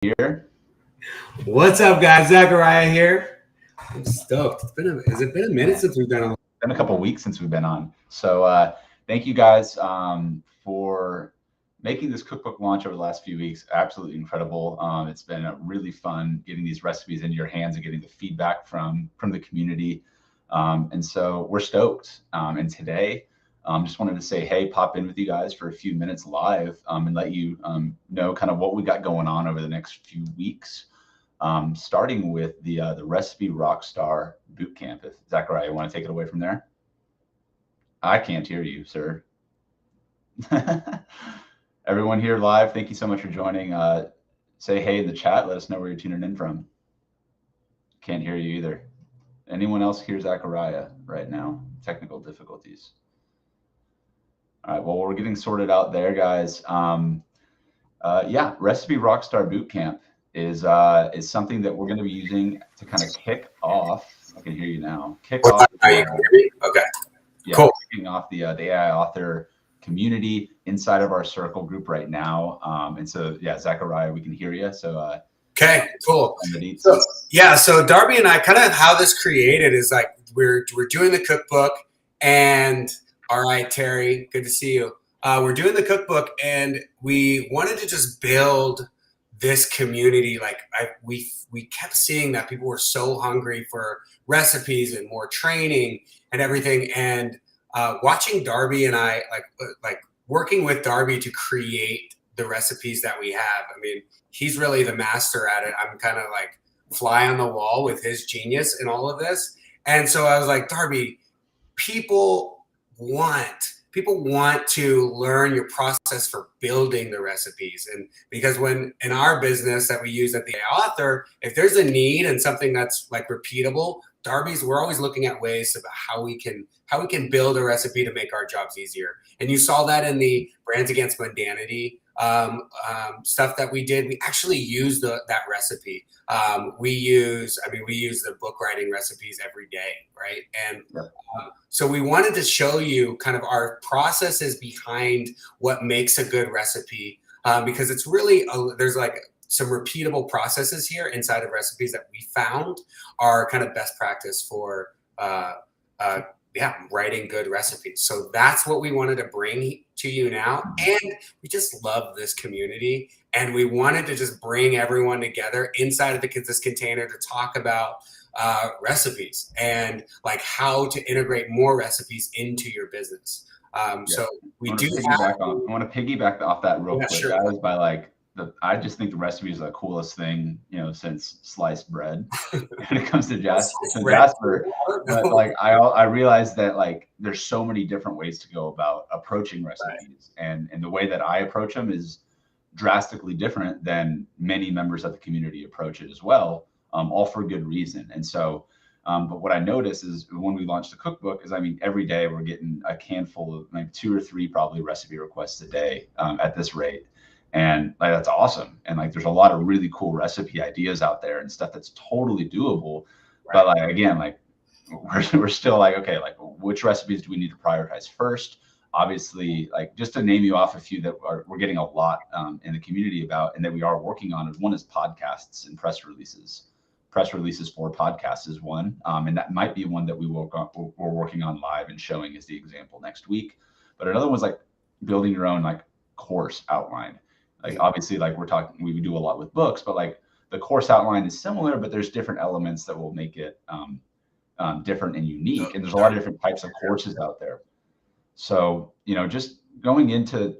Here. What's up, guys? Zachariah here. I'm stoked. Has it been a minute since we've been on? It's been a couple of weeks since we've been on. So thank you guys for making this cookbook launch over the last few weeks. Absolutely incredible. It's been really fun getting these recipes into your hands and getting the feedback from the community. And so we're stoked. And today, just wanted to say, hey, pop in with you guys for a few minutes live and let you know kind of what we got going on over the next few weeks. Starting with the Recipe Rockstar Bootcamp. If Zachariah, you want to take it away from there? I can't hear you, sir. Everyone here live, thank you so much for joining. Say hey in the chat. Let us know where you're tuning in from. Can't hear you either. Anyone else hear Zachariah right now? Technical difficulties. All right, well, we're getting sorted out there, guys. Yeah, Recipe Rockstar Bootcamp is something that we're going to be using to kind of kick off. I can hear you now. You can hear me? Okay. Yeah, cool. Kicking off the AI Author community inside of our circle group right now. And so, yeah, Zachariah, we can hear you. So, okay, cool. So Darby and I, kind of how this created is like we're doing the cookbook, and all right, Terry, good to see you. We're doing the cookbook, and we wanted to just build this community. Like we kept seeing that people were so hungry for recipes and more training and everything. And watching Darby and I, like working with Darby to create the recipes that we have. I mean, he's really the master at it. I'm kind of like fly on the wall with his genius in all of this. And so I was like, Darby, people want to learn your process for building the recipes. And because when in our business that we use at the AI Author, if there's a need and something that's like repeatable, we're always looking at ways about how we can build a recipe to make our jobs easier. And you saw that in the Brands Against Mundanity stuff that we did. We actually use that recipe. We use the book writing recipes every day, right? And so we wanted to show you kind of our processes behind what makes a good recipe, because it's really there's like some repeatable processes here inside of recipes that we found are kind of best practice for writing good recipes. So that's what we wanted to bring to you now. And we just love this community, and we wanted to just bring everyone together inside of this container to talk about recipes and like how to integrate more recipes into your business. So we do. I want to piggyback off that real quick, sure. guys, by like I just think the recipe is the coolest thing, since sliced bread when it comes to Jasper. But like I realized that like there's so many different ways to go about approaching recipes, and the way that I approach them is drastically different than many members of the community approach it as well, all for good reason. And so but what I noticed is when we launched the cookbook is, I mean, every day we're getting a handful of like 2 or 3 probably recipe requests a day at this rate. And like, that's awesome. And like, there's a lot of really cool recipe ideas out there and stuff that's totally doable. Right. But like, again, like we're still like, okay, like which recipes do we need to prioritize first? Obviously, like just to name you off a few that we're getting a lot in the community about, and that we are working on, is one is podcasts and press releases. Press releases for podcasts is one. And that might be one that we're working on live and showing as the example next week. But another one's like building your own like course outline. Like obviously, like we do a lot with books, but like the course outline is similar, but there's different elements that will make it different and unique. And there's a lot of different types of courses out there. So, just going into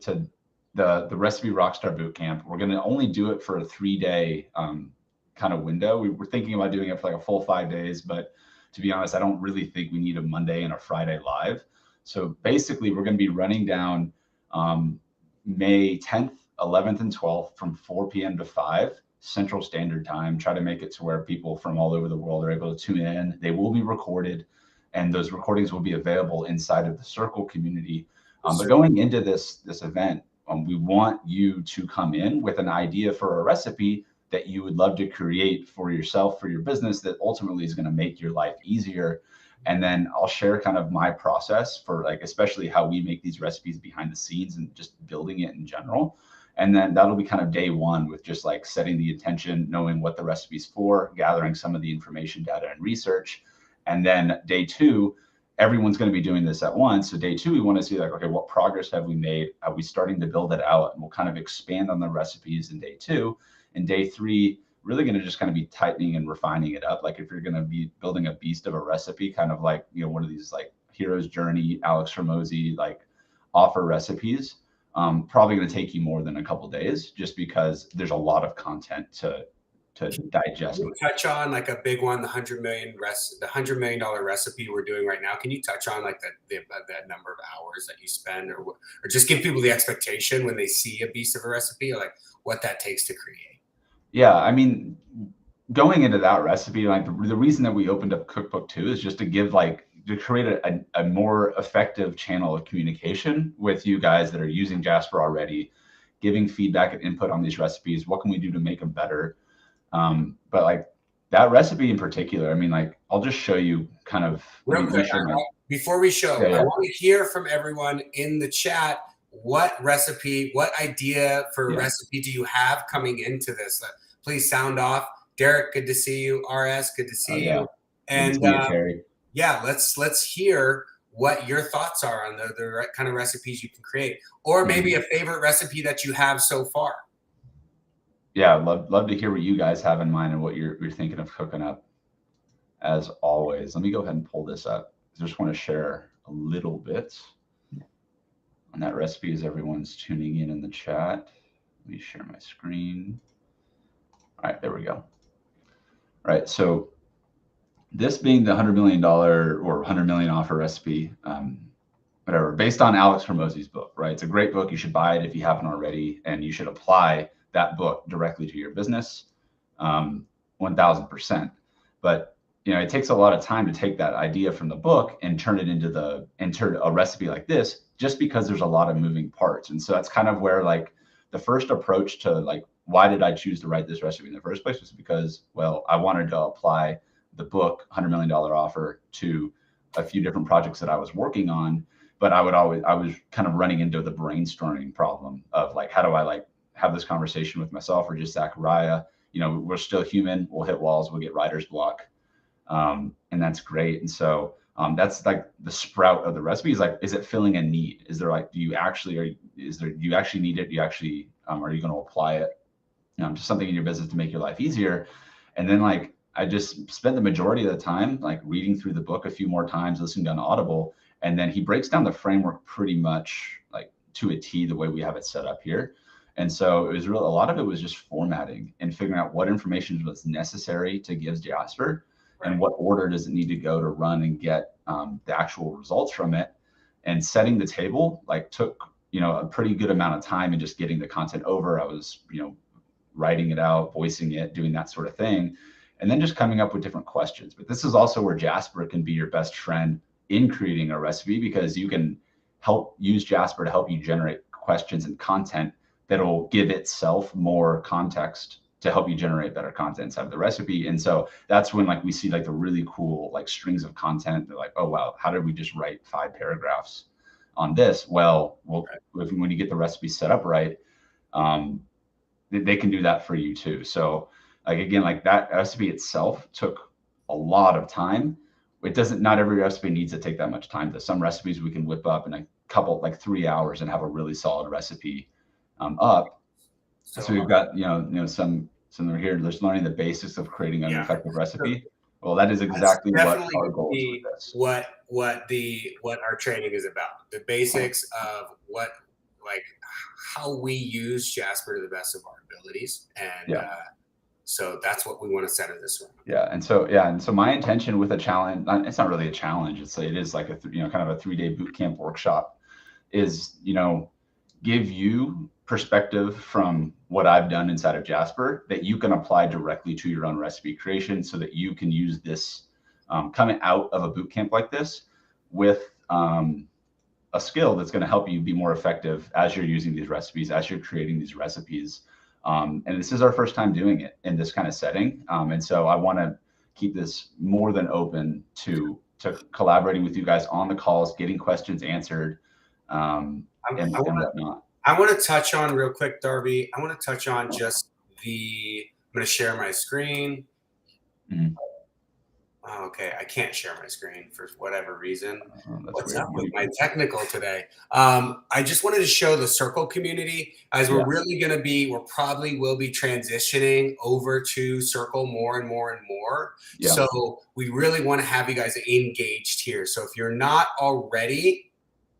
the Recipe Rockstar Bootcamp, we're going to only do it for a 3-day kind of window. We were thinking about doing it for like a full 5 days, but to be honest, I don't really think we need a Monday and a Friday live. So basically, we're going to be running down May 10th, 11th, and 12th from 4 p.m. to 5 Central Standard Time. Try to make it to where people from all over the world are able to tune in. They will be recorded, and those recordings will be available inside of the Circle community. But going into this event, we want you to come in with an idea for a recipe that you would love to create for yourself, for your business, that ultimately is going to make your life easier. And then I'll share kind of my process for like, especially how we make these recipes behind the scenes and just building it in general. And then that'll be kind of day one with just like setting the intention, knowing what the recipe's for, gathering some of the information, data, and research. And then day two, everyone's going to be doing this at once. So day two, we want to see like, okay, what progress have we made? Are we starting to build it out? And we'll kind of expand on the recipes in day two. And day three, really going to just kind of be tightening and refining it up. Like if you're going to be building a beast of a recipe, kind of like, you know, one of these like Hero's Journey, Alex Hormozi, like offer recipes, probably going to take you more than a couple days, just because there's a lot of content to digest. Touch on like a big one, the $100 million recipe we're doing right now. Can you touch on like that number of hours that you spend, or just give people the expectation when they see a beast of a recipe, like what that takes to create? Yeah, I mean, going into that recipe, like the reason that we opened up Cookbook 2 is just to give like, to create a more effective channel of communication with you guys that are using Jasper already, giving feedback and input on these recipes. What can we do to make them better? But like that recipe in particular, I mean, like I'll just show you kind of real quick before we show. I want to hear from everyone in the chat. What recipe, what idea for a recipe do you have coming into this? Please sound off. Derek, good to see you. RS, good to see you. And yeah, let's hear what your thoughts are on the kind of recipes you can create, or maybe a favorite recipe that you have so far. Yeah, love to hear what you guys have in mind and what you're thinking of cooking up. As always, let me go ahead and pull this up. I just want to share a little bit on that recipe as everyone's tuning in the chat. Let me share my screen. All right, there we go. All right, so this being the $100 million or 100 million offer recipe, whatever, based on Alex Hormozi's book, right? It's a great book. You should buy it if you haven't already, and you should apply that book directly to your business, 1000%. But you know, it takes a lot of time to take that idea from the book and turn it into a recipe like this, just because there's a lot of moving parts. And so that's kind of where like the first approach to like, why did I choose to write this recipe in the first place, was because, well, I wanted to apply the book $100 million offer to a few different projects that I was working on. But I was kind of running into the brainstorming problem of like, how do I like have this conversation with myself or just Zachariah? You know, we're still human. We'll hit walls. We'll get writer's block. And that's great. And so that's like the sprout of the recipe is like, is it filling a need? Is there like, do you actually need it? Do you actually, are you going to apply it to something in your business to make your life easier? And then like, I just spent the majority of the time like reading through the book a few more times, listening to an Audible. And then he breaks down the framework pretty much like to a T, the way we have it set up here. And so it was a lot of it was just formatting and figuring out what information was necessary to give Jasper, and what order does it need to go to run and get the actual results from it. And setting the table like took, you know, a pretty good amount of time, and just getting the content over. I was, you know, writing it out, voicing it, doing that sort of thing, and then just coming up with different questions. But this is also where Jasper can be your best friend in creating a recipe, because you can use Jasper to help you generate questions and content that'll give itself more context to help you generate better content inside of the recipe. And so that's when like we see like the really cool like strings of content. They're like, oh wow, how did we just write 5 paragraphs on this? Well, when you get the recipe set up right, they can do that for you too. So like again, like that recipe itself took a lot of time. Not every recipe needs to take that much time. There's some recipes we can whip up in a couple, like 3 hours, and have a really solid recipe up. So we've got, you know, some are here just learning the basics of creating an effective recipe. Well, that is exactly what our goal is with this. What our training is about. The basics of how we use Jasper to the best of our abilities. And so that's what we want to center this around. Yeah. And so my intention with a challenge, it's not really a challenge. It is like a, you know, kind of a 3-day boot camp workshop, is, you know, give you perspective from what I've done inside of Jasper that you can apply directly to your own recipe creation, so that you can use this coming out of a boot camp like this with a skill that's going to help you be more effective as you're using these recipes, as you're creating these recipes. And this is our first time doing it in this kind of setting. And so I want to keep this more than open to collaborating with you guys on the calls, getting questions answered, and whatnot. I want to touch on real quick, Darby. I want to touch on just I'm going to share my screen. Mm-hmm. Oh, okay, I can't share my screen for whatever reason. What's weird. up with my technical today? I just wanted to show the Circle community as we're probably will be transitioning over to Circle more and more and more. Yeah. So we really want to have you guys engaged here. So if you're not already,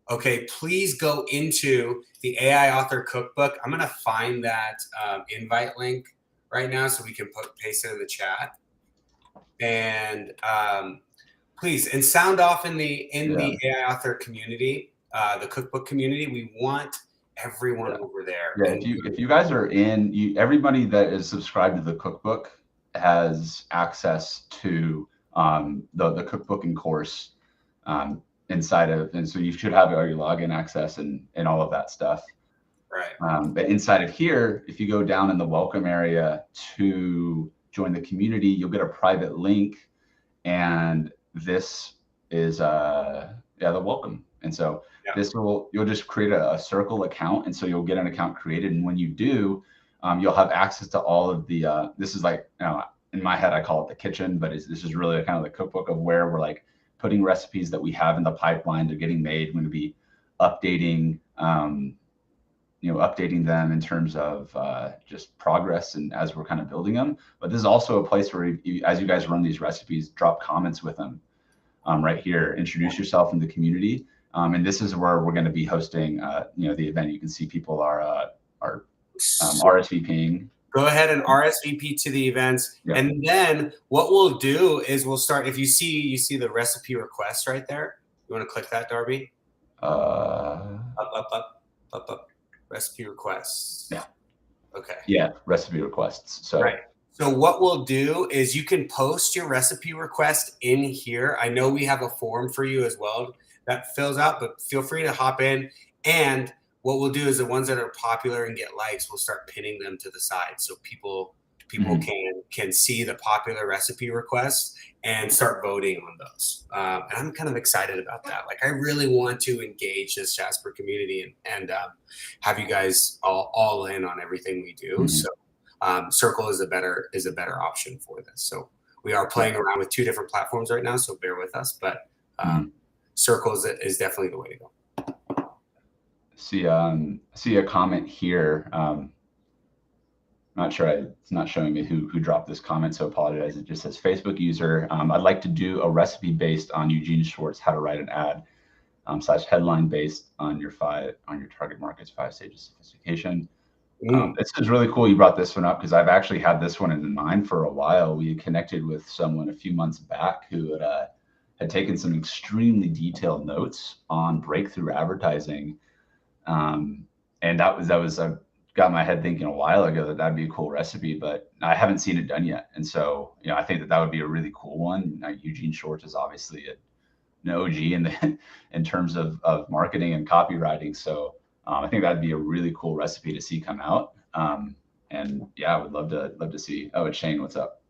okay, please go into the AI Author Cookbook. I'm going to find that invite link right now so we can paste it in the chat. And please, and sound off in the AI author community, the cookbook community. We want everyone over there. Yeah, if you guys are in, everybody that is subscribed to the cookbook has access to the cookbook and course inside of, and so you should have your login access and all of that stuff. Right. But inside of here, if you go down in the welcome area to join the community, you'll get a private link, and this is the welcome. And so you'll just create a Circle account, and so you'll get an account created, and when you do, you'll have access to all of the this is like, in my head I call it the kitchen, but this is really kind of the cookbook of where we're like putting recipes that we have in the pipeline. They're getting made. We're going to be updating updating them in terms of just progress and as we're kind of building them. But this is also a place where as you guys run these recipes, drop comments with them right here, introduce yourself in the community. And this is where we're going to be hosting the event. You can see people are RSVPing. Go ahead and RSVP to the events. Yeah. And then what we'll do is we'll start, if you see the recipe request right there. You want to click that, Darby? Up. Recipe requests. Yeah. Okay. Yeah, recipe requests. So right. So what we'll do is you can post your recipe request in here. I know we have a form for you as well that fills out, but feel free to hop in. And what we'll do is the ones that are popular and get likes, we'll start pinning them to the side so people can see the popular recipe requests and start voting on those. And I'm kind of excited about that. Like, I really want to engage this Jasper community and have you guys all in on everything we do. So Circle is a better option for this. So we are playing around with 2 different platforms right now, so bear with us. But Circle is definitely the way to go. See a comment here. Not sure, it's not showing me who dropped this comment, so apologize. It just says, Facebook user, I'd like to do a recipe based on Eugene Schwartz, how to write an ad, / headline based on your target market's 5 stages of sophistication. This is really cool you brought this one up, because I've actually had this one in mind for a while. We connected with someone a few months back who had taken some extremely detailed notes on breakthrough advertising. And that was got my head thinking a while ago that'd be a cool recipe, but I haven't seen it done yet. And so, I think that would be a really cool one. Eugene Schwartz is obviously an OG in terms of marketing and copywriting. So I think that'd be a really cool recipe to see come out. And yeah, I would love to see. Oh, it's Shane. What's up?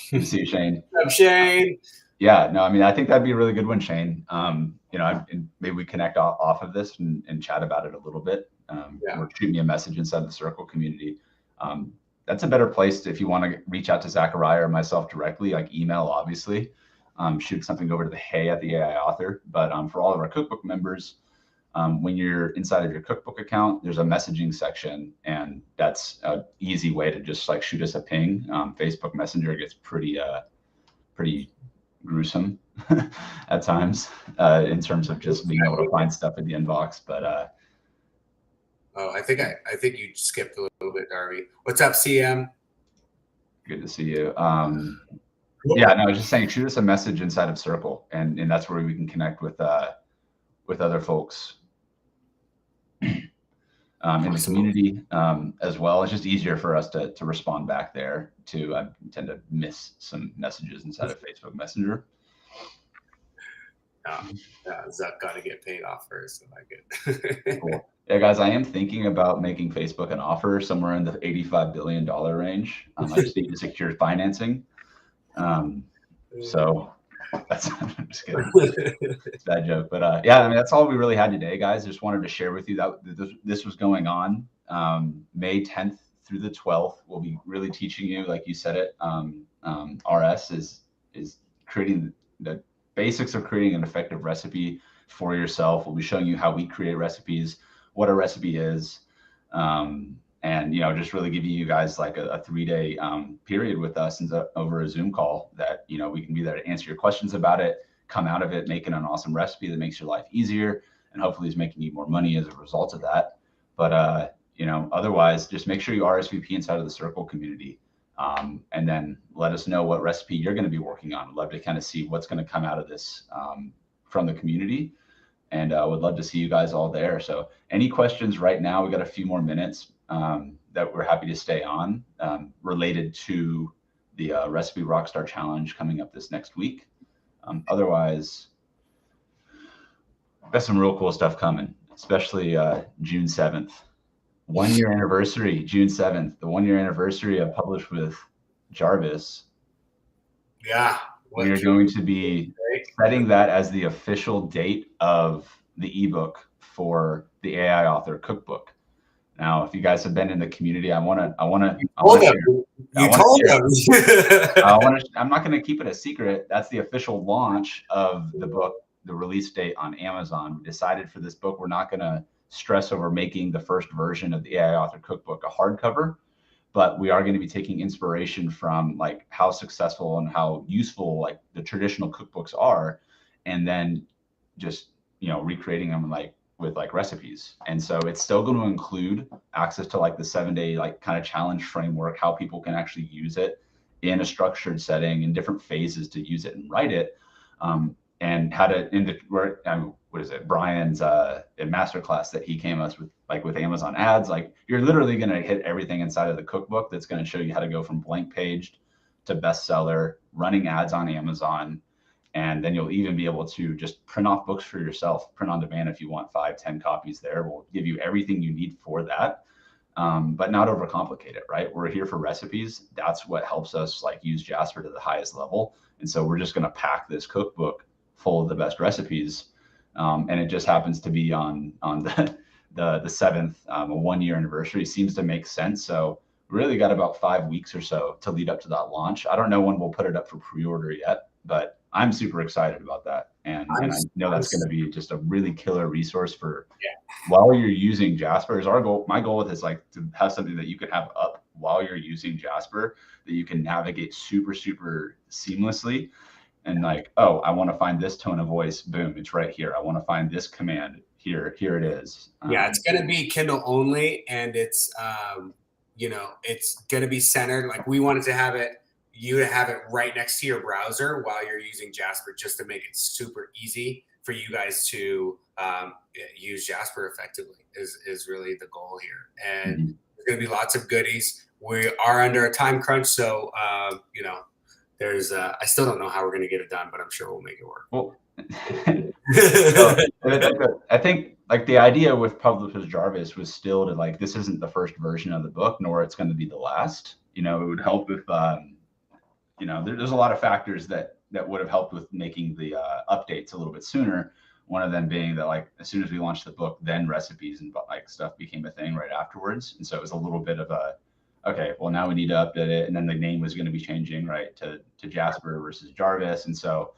Good to see you, Shane. What's up, Shane? Yeah, no, I mean, I think that'd be a really good one, Shane. Maybe we connect off of this and chat about it a little bit. Or shoot me a message inside the Circle community. That's a better place if you want to reach out to Zachariah or myself directly, like email, obviously. Shoot something over to the @the AI Author. But for all of our cookbook members, when you're inside of your cookbook account, there's a messaging section, and that's an easy way to just like shoot us a ping. Facebook Messenger gets pretty gruesome at times in terms of just being able to find stuff in the inbox. But I think you skipped a little bit, Darby. What's up, CM? Good to see you. Yeah, no, just saying, shoot us a message inside of Circle, and that's where we can connect with other folks in the community as well. It's just easier for us to respond back there. I tend to miss some messages inside of Facebook Messenger. Zach got to get paid off first. I like it. Cool. Yeah, guys, I am thinking about making Facebook an offer somewhere in the $85 billion range. I just need to secure financing. So I'm just kidding. It's a bad joke, but yeah, I mean, that's all we really had today, guys. Just wanted to share with you that this was going on. May 10th through the 12th, we'll be really teaching you, like you said it. RS is creating the basics of creating an effective recipe for yourself. We'll be showing you how we create recipes, what a recipe is, and just really giving you guys like a 3-day period with us over a Zoom call that we can be there to answer your questions about it, come out of it making an awesome recipe that makes your life easier and hopefully is making you more money as a result of that. But otherwise, just make sure you RSVP inside of the Circle community, and then let us know what recipe you're going to be working on. I'd love to kind of see what's going to come out of this from the community, and would love to see you guys all there. So any questions right now? We got a few more minutes that we're happy to stay on related to the Recipe Rockstar Challenge coming up this next week. Otherwise, got some real cool stuff coming, especially June 7th. 1 year anniversary, June 7th, the 1 year anniversary of Publish with Jarvis. Yeah. We are going to be setting that as the official date of the ebook for the AI Author Cookbook. Now, if you guys have been in the community, I'm not going to keep it a secret. That's the official launch of the book, the release date on Amazon. We decided for this book, we're not going to stress over making the first version of the AI Author Cookbook a hardcover, but we are going to be taking inspiration from like how successful and how useful like the traditional cookbooks are, and then just recreating them like with like recipes. And so it's still going to include access to like the 7-day like kind of challenge framework, how people can actually use it in a structured setting and different phases to use it and write it, and how to what is it, Brian's masterclass that he came us with, like with Amazon ads. Like you're literally going to hit everything inside of the cookbook that's going to show you how to go from blank paged to bestseller, running ads on Amazon. And then you'll even be able to just print off books for yourself, print on demand if you want 5-10 copies there. We'll give you everything you need for that, but not overcomplicate it, right? We're here for recipes. That's what helps us like use Jasper to the highest level. And so we're just going to pack this cookbook full of the best recipes. And it just happens to be on the 7th, a 1 year anniversary. Seems to make sense. So we really got about 5 weeks or so to lead up to that launch. I don't know when we'll put it up for pre-order yet, but I'm super excited about that. And I know that's going to be just a really killer resource for while you're using Jasper. Is our goal. My goal with this is like to have something that you can have up while you're using Jasper that you can navigate super, super seamlessly. And like, oh, I want to find this tone of voice. Boom, it's right here. I want to find this command here. Here it is. Yeah, it's going to be Kindle only, and it's it's going to be centered. Like we wanted to have it, you to have it right next to your browser while you're using Jasper, just to make it super easy for you guys to use Jasper effectively. Is really the goal here, and there's going to be lots of goodies. We are under a time crunch, so there's I still don't know how we're going to get it done, but I'm sure we'll make it work. Well, so, I think like the idea with Publish with Jarvis was still to like, this isn't the first version of the book, nor it's going to be the last. It would help if there's a lot of factors that would have helped with making the updates a little bit sooner. One of them being that like as soon as we launched the book, then recipes and like stuff became a thing right afterwards, and so it was a little bit of a okay, well now we need to update it, and then the name was going to be changing right to Jasper versus Jarvis, and so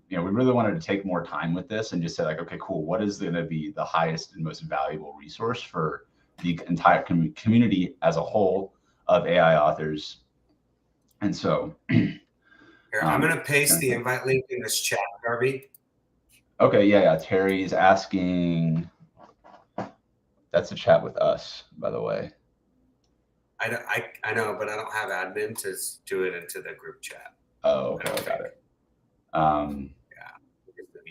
we really wanted to take more time with this and just say like, okay, cool, what is going to be the highest and most valuable resource for the entire community as a whole of AI authors. And so here, I'm going to paste the invite link in this chat, Darby. Okay, yeah. Terry's asking. That's a chat with us, by the way. I know, but I don't have admin to do it into the group chat. Oh, okay, I got it.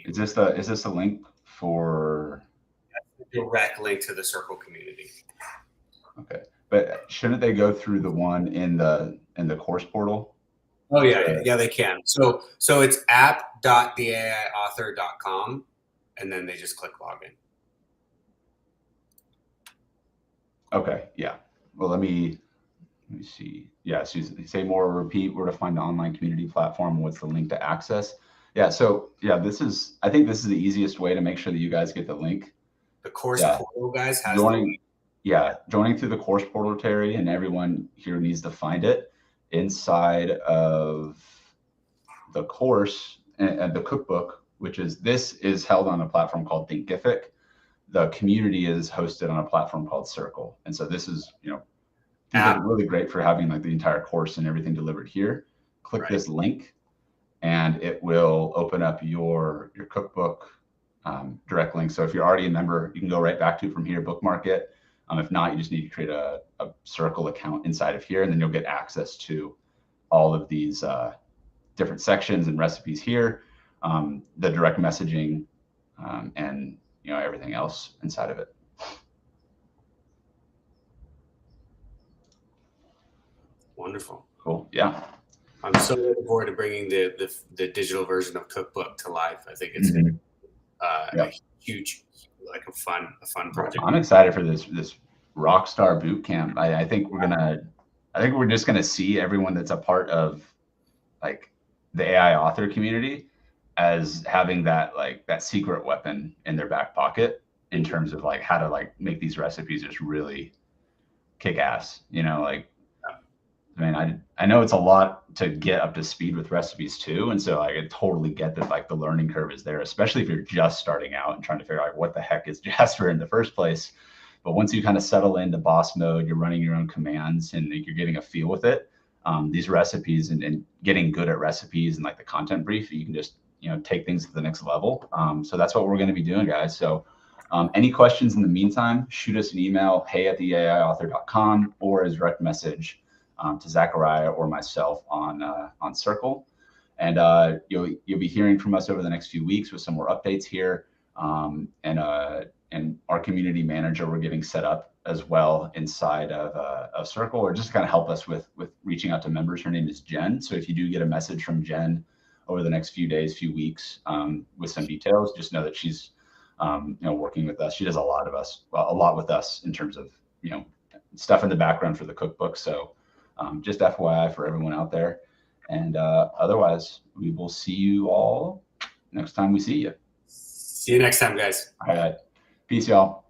Is this a link for? That's the direct link to the Circle community. Okay, but shouldn't they go through the one in the course portal? Oh yeah, they can. So it's app.theaiauthor.com, and then they just click login. Okay, yeah. Well, let me let me see. Yeah, so you say more or repeat where to find the online community platform. What's the link to access? Yeah, so yeah, I think this is the easiest way to make sure that you guys get the link. The course portal, guys, has joining through the course portal, Terry, and everyone here needs to find it inside of the course and the cookbook, which this is held on a platform called Thinkific. The community is hosted on a platform called Circle. And so this is, really great for having like the entire course and everything delivered here. Click this link and it will open up your cookbook direct link. So if you're already a member, you can go right back to it from here, bookmark it. If not, you just need to create a Circle account inside of here, and then you'll get access to all of these different sections and recipes here, the direct messaging, and everything else inside of it. Wonderful. Cool. Yeah. I'm so looking forward to bringing the digital version of Cookbook to life. I think it's a huge, like a fun project. I'm excited for this Rockstar Bootcamp. I think we're just gonna see everyone that's a part of like the AI author community as having that secret weapon in their back pocket in terms of like how to like make these recipes just really kick ass. I mean, I know it's a lot to get up to speed with recipes too. And so I totally get that like the learning curve is there, especially if you're just starting out and trying to figure out what the heck is Jasper in the first place. But once you kind of settle into boss mode, you're running your own commands and you're getting a feel with it. These recipes and getting good at recipes and like the content brief, you can just, take things to the next level. So that's what we're going to be doing, guys. So any questions in the meantime, shoot us an email, hey@theaiauthor.com, or as direct message to Zachariah or myself on Circle. And you'll be hearing from us over the next few weeks with some more updates here. And our community manager we're getting set up as well inside of Circle, or just kind of help us with reaching out to members. Her name is Jen. So if you do get a message from Jen over the next few days, few weeks with some details, just know that she's working with us. She does a lot with us in terms of stuff in the background for the cookbook. So just FYI for everyone out there. And otherwise, we will see you all next time we see you. See you next time, guys. All right. Peace, y'all.